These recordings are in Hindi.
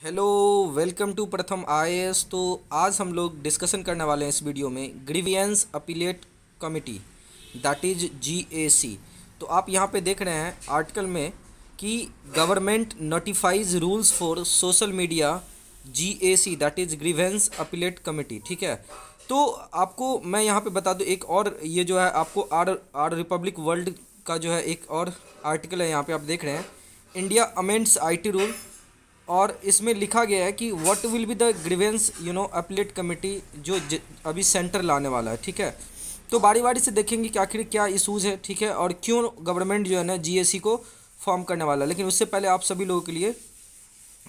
हेलो, वेलकम टू प्रथम आईएएस। तो आज हम लोग डिस्कशन करने वाले हैं इस वीडियो में grievance appellate committee, that is GAC. तो आप यहाँ पे देख रहे हैं आर्टिकल में कि government notifies rules for social media GAC, that is grievance appellate committee. ठीक है, तो आपको मैं यहाँ पे बता दूँ एक और, ये जो है आपको आर रिपब्लिक वर्ल्ड का जो है एक और आर्टिकल है, यहाँ पे आप देख रहे हैं इंडिया अमेंड्स आईटी रूल, और इसमें लिखा गया है कि what will be the grievance appellate committee जो अभी सेंटर लाने वाला है। ठीक है, तो बारी बारी से देखेंगे कि आखिर क्या इशूज़ है, ठीक है, और क्यों गवर्नमेंट जो है ना जीएसी को फॉर्म करने वाला है। लेकिन उससे पहले आप सभी लोगों के लिए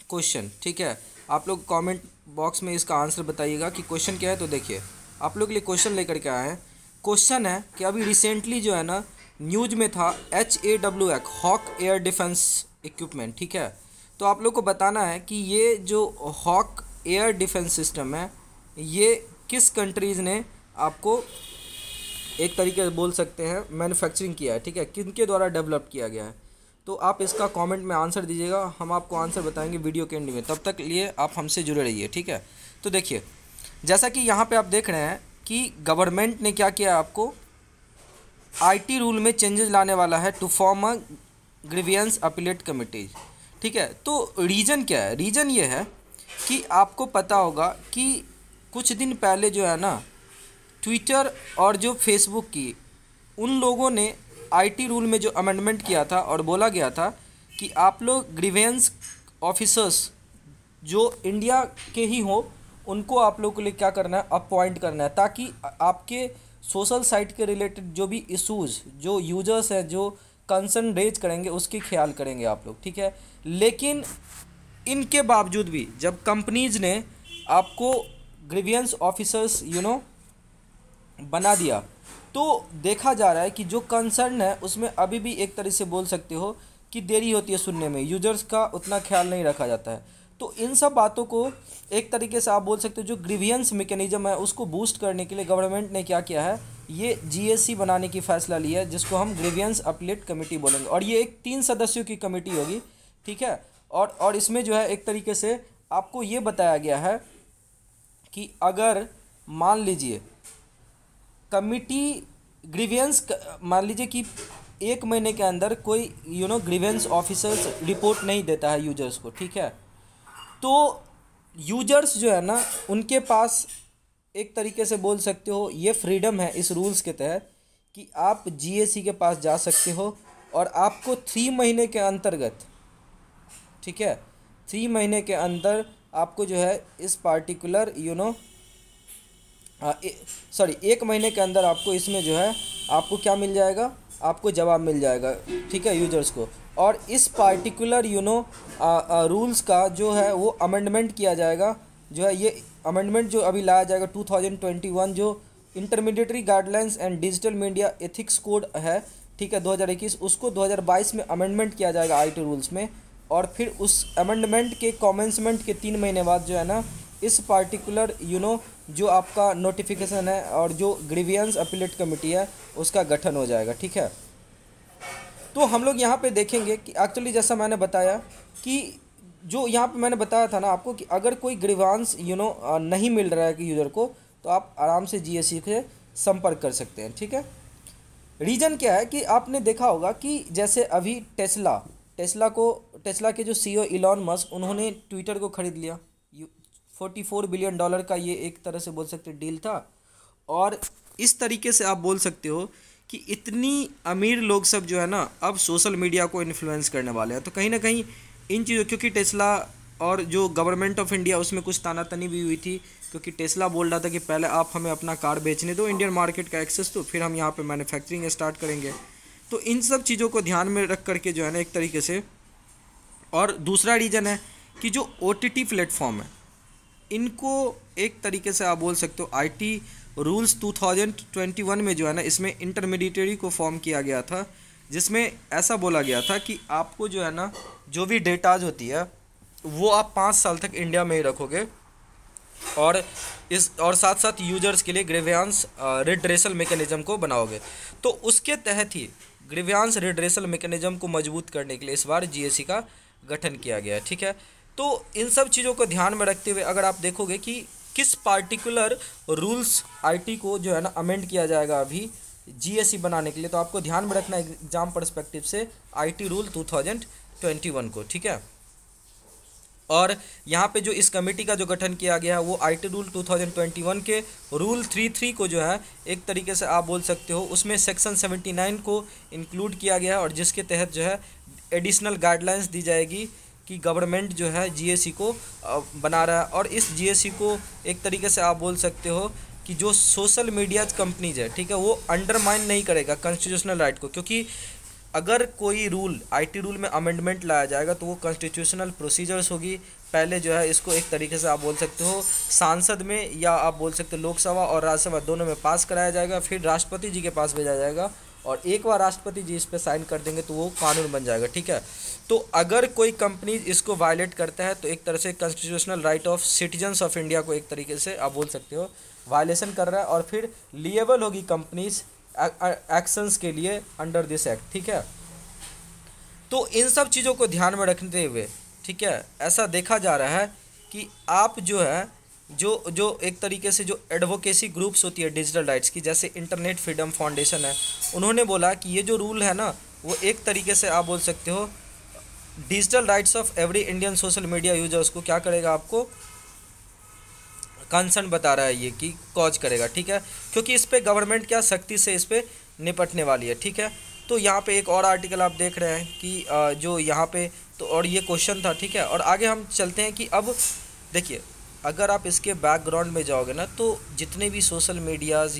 क्वेश्चन, ठीक है, आप लोग कमेंट बॉक्स में इसका आंसर बताइएगा कि क्वेश्चन क्या है। तो देखिए आप लोग के लिए क्वेश्चन लेकर के आए हैं। क्वेश्चन है कि अभी रिसेंटली जो है ना न्यूज में था HAWC Hawk air defence equipment. ठीक है, तो आप लोग को बताना है कि ये जो हॉक एयर डिफेंस सिस्टम है ये किस कंट्रीज़ ने आपको एक तरीके से बोल सकते हैं मैन्युफैक्चरिंग किया है, ठीक है, किनके द्वारा डेवलप किया गया है। तो आप इसका कमेंट में आंसर दीजिएगा, हम आपको आंसर बताएंगे वीडियो के एंड में। तब तक लिए आप हमसे जुड़े रहिए, ठीक है। तो देखिए जैसा कि यहाँ पे आप देख रहे हैं कि गवर्नमेंट ने क्या किया, आपको आईटी रूल में चेंजेस लाने वाला है to form a grievance appellate committee. ठीक है, तो रीज़न क्या है? रीज़न ये है कि आपको पता होगा कि कुछ दिन पहले जो है ना ट्विटर और जो फेसबुक की उन लोगों ने आईटी रूल में जो अमेंडमेंट किया था और बोला गया था कि आप लोग ग्रीवेंस ऑफिसर्स जो इंडिया के ही हो उनको आप लोग के लिए क्या करना है, अपॉइंट करना है, ताकि आपके सोशल साइट के रिलेटेड जो भी इश्यूज़ जो यूजर्स हैं जो कंसर्न रेज करेंगे उसकी ख्याल करेंगे आप लोग। ठीक है, लेकिन इनके बावजूद भी जब कंपनीज़ ने आपको ग्रीवियंस ऑफिसर्स बना दिया, तो देखा जा रहा है कि जो कंसर्न है उसमें अभी भी एक तरह से बोल सकते हो कि देरी होती है सुनने में, यूजर्स का उतना ख्याल नहीं रखा जाता है। तो इन सब बातों को एक तरीके से आप बोल सकते हो जो ग्रीवियंस मैकेनिज्म है उसको बूस्ट करने के लिए गवर्नमेंट ने क्या किया है, ये जीएससी बनाने की फ़ैसला लिया है, जिसको हम ग्रीवियंस अपीलेट कमेटी बोलेंगे। और ये एक 3 सदस्यों की कमेटी होगी, ठीक है। और इसमें जो है एक तरीके से आपको ये बताया गया है कि अगर मान लीजिए कमिटी ग्रीवियंस मान लीजिए कि 1 महीने के अंदर कोई ग्रीवियंस ऑफिसर्स रिपोर्ट नहीं देता है यूजर्स को, ठीक है, तो यूजर्स जो है ना उनके पास एक तरीके से बोल सकते हो ये फ्रीडम है इस रूल्स के तहत कि आप जीएसी के पास जा सकते हो और आपको 3 महीने के अंतर्गत, ठीक है, 3 महीने के अंदर आपको जो है इस पार्टिकुलर 1 महीने के अंदर आपको इसमें जो है आपको क्या मिल जाएगा, आपको जवाब मिल जाएगा, ठीक है, यूजर्स को। और इस पार्टिकुलर रूल्स का जो है वो अमेंडमेंट किया जाएगा, जो है ये अमेंडमेंट जो अभी लाया जाएगा 2021 जो intermediary guidelines and digital media ethics code है, ठीक है, 2021, उसको 2022 में अमेंडमेंट किया जाएगा आईटी रूल्स में। और फिर उस अमेंडमेंट के कमेंसमेंट के 3 महीने बाद जो है ना इस पार्टिकुलर जो आपका नोटिफिकेशन है और जो ग्रीवियंस अपीलेट कमेटी है उसका गठन हो जाएगा, ठीक है। तो हम लोग यहाँ पे देखेंगे कि एक्चुअली जैसा मैंने बताया कि जो यहाँ पे मैंने बताया था ना आपको कि अगर कोई ग्रीवांस नहीं मिल रहा है कि यूज़र को, तो आप आराम से जीएससी से संपर्क कर सकते हैं, ठीक है। रीज़न क्या है कि आपने देखा होगा कि जैसे अभी टेस्ला के जो सीईओ इलॉन मस्क, उन्होंने ट्विटर को ख़रीद लिया। $44 बिलियन का ये एक तरह से बोल सकते डील था। और इस तरीके से आप बोल सकते हो कि इतनी अमीर लोग सब जो है ना अब सोशल मीडिया को इन्फ्लुएंस करने वाले हैं। तो कहीं ना कहीं इन चीज़ों, क्योंकि टेस्ला और जो गवर्नमेंट ऑफ इंडिया उसमें कुछ तानातनी भी हुई थी, क्योंकि टेस्ला बोल रहा था कि पहले आप हमें अपना कार बेचने दो, इंडियन मार्केट का एक्सेस दो, फिर हम यहाँ पे मैन्युफैक्चरिंग स्टार्ट करेंगे। तो इन सब चीज़ों को ध्यान में रख करके जो है ना एक तरीके से, और दूसरा रीज़न है कि जो OTT प्लेटफॉर्म है इनको एक तरीके से आप बोल सकते हो आईटी रूल्स 2021 में जो है ना इसमें इंटरमीडिएटरी को फॉर्म किया गया था, जिसमें ऐसा बोला गया था कि आपको जो है ना जो भी डेटाज होती है वो आप 5 साल तक इंडिया में ही रखोगे, और साथ साथ यूजर्स के लिए ग्रीवियंस रिड्रेसल मैकेनिज्म को बनाओगे। तो उसके तहत ही ग्रीवियंस रिड्रेसल मैकेनिज्म को मजबूत करने के लिए इस बार जीएससी का गठन किया गया है, ठीक है। तो इन सब चीज़ों को ध्यान में रखते हुए अगर आप देखोगे कि किस पार्टिकुलर रूल्स आईटी को जो है ना अमेंड किया जाएगा अभी जीएससी बनाने के लिए, तो आपको ध्यान में रखना एग्जाम पर्सपेक्टिव से आईटी रूल 2021 को, ठीक है। और यहाँ पे जो इस कमेटी का जो गठन किया गया है वो आईटी रूल 2021 के रूल 33 को जो है एक तरीके से आप बोल सकते हो उसमें सेक्शन 79 को इंक्लूड किया गया है, और जिसके तहत जो है एडिशनल गाइडलाइंस दी जाएगी कि गवर्नमेंट जो है जीएससी को बना रहा है। और इस जीएससी को एक तरीके से आप बोल सकते हो कि जो सोशल मीडिया कंपनीज है, ठीक है, वो अंडरमाइन नहीं करेगा कॉन्स्टिट्यूशनल राइट को, क्योंकि अगर कोई रूल आईटी रूल में अमेंडमेंट लाया जाएगा तो वो कॉन्स्टिट्यूशनल प्रोसीजर्स होगी। पहले जो है इसको एक तरीके से आप बोल सकते हो सांसद में या आप बोल सकते हो लोकसभा और राज्यसभा दोनों में पास कराया जाएगा, फिर राष्ट्रपति जी के पास भेजा जाएगा, और एक बार राष्ट्रपति जी इस पर साइन कर देंगे तो वो कानून बन जाएगा, ठीक है। तो अगर कोई कंपनी इसको वायलेट करता है तो एक तरह से constitutional right of citizens of India को एक तरीके से आप बोल सकते हो वायलेशन कर रहा है, और फिर लिएबल होगी कंपनीज एक्शंस के लिए अंडर दिस एक्ट, ठीक है। तो इन सब चीज़ों को ध्यान में रखते हुए, ठीक है, ऐसा देखा जा रहा है कि आप जो है जो एक तरीके से जो एडवोकेसी ग्रुप्स होती है डिजिटल राइट्स की, जैसे इंटरनेट फ्रीडम फाउंडेशन है, उन्होंने बोला कि ये जो रूल है ना वो एक तरीके से आप बोल सकते हो digital rights of every Indian social media users को क्या करेगा, आपको कंसर्न बता रहा है ये कि कॉज करेगा, ठीक है, क्योंकि इस पे गवर्नमेंट क्या सख्ती से इस पे निपटने वाली है, ठीक है। तो यहाँ पे एक और आर्टिकल आप देख रहे हैं कि जो यहाँ पे तो और ये क्वेश्चन था, ठीक है। और आगे हम चलते हैं कि अब देखिए अगर आप इसके बैकग्राउंड में जाओगे ना तो जितने भी सोशल मीडियाज़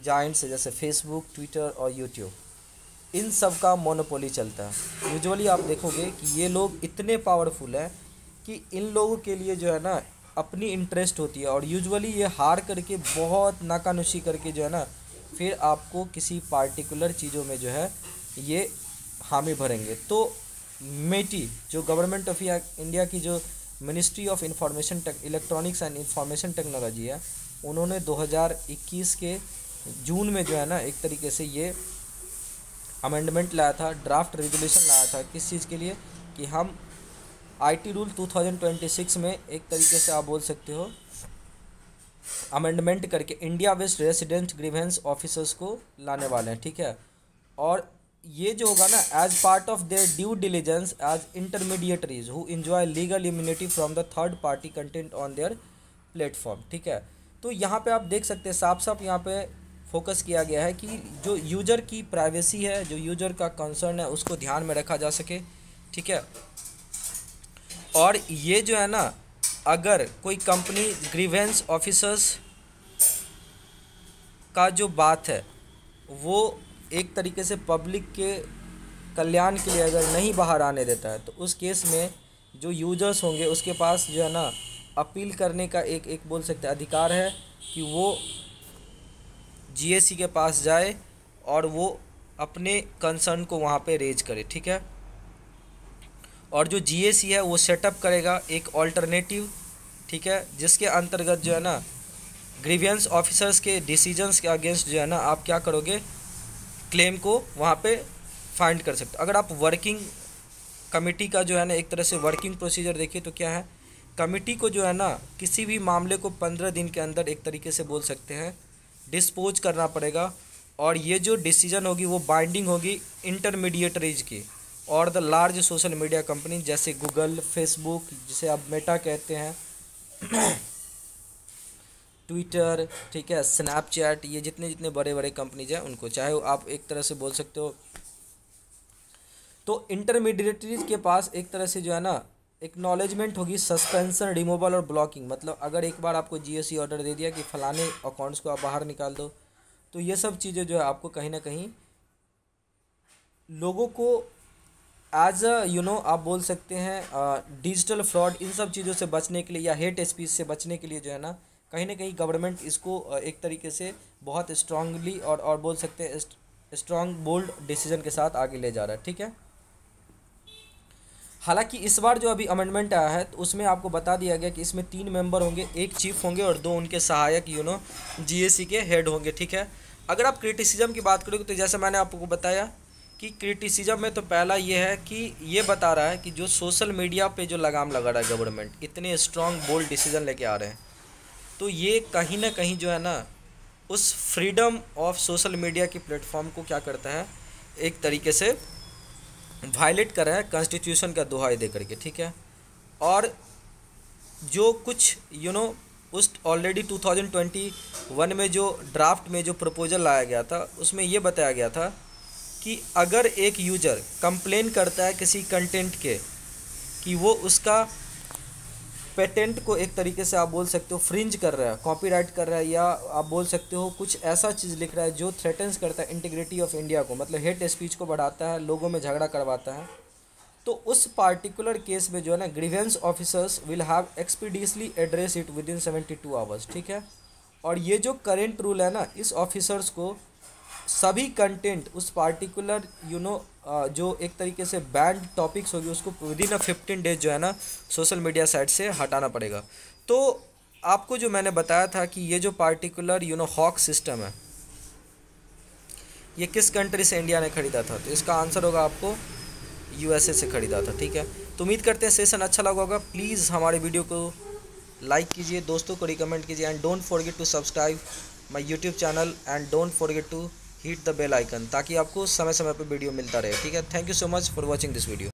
जाइंट्स है जैसे फेसबुक, ट्विटर और यूट्यूब, इन सब का मोनोपोली चलता है। यूजुअली आप देखोगे कि ये लोग इतने पावरफुल हैं कि इन लोगों के लिए जो है ना अपनी इंटरेस्ट होती है, और यूजुअली ये हार करके बहुत नाकानुशी करके जो है ना फिर आपको किसी पार्टिकुलर चीज़ों में जो है ये हामी भरेंगे। तो मेटी जो गवर्नमेंट ऑफ इंडिया की जो ministry of information electronics and information technology है, उन्होंने 2021 के जून में जो है ना एक तरीके से ये अमेंडमेंट लाया था, ड्राफ्ट रेजोल्यूशन लाया था, किस चीज़ के लिए कि हम आईटी रूल 2026 में एक तरीके से आप बोल सकते हो अमेंडमेंट करके India based resident grievance officers को लाने वाले हैं, ठीक है। और ये जो होगा ना as part of their due diligence as intermediaries who enjoy legal immunity from the third party content on their platform, ठीक है। तो यहाँ पे आप देख सकते हैं साफ साफ यहाँ पे फोकस किया गया है कि जो यूजर की प्राइवेसी है, जो यूजर का कंसर्न है, उसको ध्यान में रखा जा सके, ठीक है। और ये जो है ना अगर कोई कंपनी ग्रीवेंस ऑफिसर्स का जो बात है वो एक तरीके से पब्लिक के कल्याण के लिए अगर नहीं बाहर आने देता है तो उस केस में जो यूजर्स होंगे उसके पास जो है ना अपील करने का एक बोल सकते अधिकार है कि वो जीएससी के पास जाए और वो अपने कंसर्न को वहाँ पे रेज करे, ठीक है। और जो जीएससी है वो सेटअप करेगा एक ऑल्टरनेटिव, ठीक है, जिसके अंतर्गत जो है ना ग्रीवियंस ऑफिसर्स के डिसीजंस के अगेंस्ट जो है ना आप क्या करोगे, क्लेम को वहाँ पे फाइंड कर सकते हो। अगर आप वर्किंग कमेटी का जो है ना एक तरह से वर्किंग प्रोसीजर देखिए तो क्या है, कमेटी को जो है ना किसी भी मामले को 15 दिन के अंदर एक तरीके से बोल सकते हैं डिस्पोज करना पड़ेगा, और ये जो डिसीजन होगी वो बाइंडिंग होगी इंटरमीडिएटरीज की और the large social media company जैसे गूगल, फेसबुक जिसे आप मेटा कहते हैं, ट्विटर, ठीक है, स्नैपचैट, ये जितने जितने बड़े बड़े कंपनीज हैं उनको, चाहे आप एक तरह से बोल सकते हो। तो इंटरमीडिएटरीज के पास एक तरह से जो है ना एक्नॉलेजमेंट होगी सस्पेंशन, रिमूवल और ब्लॉकिंग, मतलब अगर एक बार आपको जीएससी ऑर्डर दे दिया कि फ़लाने अकाउंट्स को आप बाहर निकाल दो, तो ये सब चीज़ें जो है आपको कहीं ना कहीं लोगों को एज आप बोल सकते हैं डिजिटल फ्रॉड, इन सब चीज़ों से बचने के लिए या हेट स्पीच से बचने के लिए जो है ना कहीं गवर्नमेंट इसको एक तरीके से बहुत स्ट्रांगली और बोल सकते हैं स्ट्रांग बोल्ड डिसीजन के साथ आगे ले जा रहा है, ठीक है। हालांकि इस बार जो अभी अमेंडमेंट आया है तो उसमें आपको बता दिया गया कि इसमें 3 मेंबर होंगे, एक चीफ होंगे और 2 उनके सहायक जीएससी के हेड होंगे, ठीक है। अगर आप क्रिटिसिज्म की बात करोगे तो जैसे मैंने आपको बताया कि क्रिटिसिज्म में तो पहला ये है कि ये बता रहा है कि जो सोशल मीडिया पे जो लगाम लगा रहा है गवर्नमेंट, इतने स्ट्रॉन्ग बोल्ड डिसीजन लेके आ रहे हैं, तो ये कहीं ना कहीं जो है ना उस फ्रीडम ऑफ सोशल मीडिया के प्लेटफॉर्म को क्या करता है, एक तरीके से वायलेट कर रहा है कॉन्स्टिट्यूशन का दुहाई दे करके, ठीक है। और जो कुछ उस ऑलरेडी 2021 में जो ड्राफ्ट में जो प्रपोजल लाया गया था, उसमें ये बताया गया था कि अगर एक यूज़र कंप्लेन करता है किसी कंटेंट के कि वो उसका पेटेंट को एक तरीके से आप बोल सकते हो फ्रिंज कर रहा है, कॉपीराइट कर रहा है, या आप बोल सकते हो कुछ ऐसा चीज़ लिख रहा है जो थ्रेटन्स करता है इंटीग्रिटी ऑफ इंडिया को, मतलब हेट स्पीच को बढ़ाता है, लोगों में झगड़ा करवाता है, तो उस पार्टिकुलर केस में जो है ना grievance officers will have expeditiously address it with 72 hours, ठीक है। और ये जो करेंट रूल है ना, इस ऑफिसर्स को सभी कंटेंट उस पार्टिकुलर जो एक तरीके से बैंड टॉपिक्स होगी उसको विद इन 15 डेज जो है ना सोशल मीडिया साइट से हटाना पड़ेगा। तो आपको जो मैंने बताया था कि ये जो पार्टिकुलर हॉक सिस्टम है, ये किस कंट्री से इंडिया ने खरीदा था, तो इसका आंसर होगा आपको यूएसए से खरीदा था, ठीक है। तो उम्मीद करते हैं सेशन अच्छा लगा होगा। प्लीज़ हमारे वीडियो को लाइक कीजिए, दोस्तों को रिकमेंड कीजिए, and don't forget to subscribe my YouTube channel, and don't forget to hit the bell icon, ताकि आपको समय समय पर वीडियो मिलता रहे, ठीक है। Thank you so much for watching this video.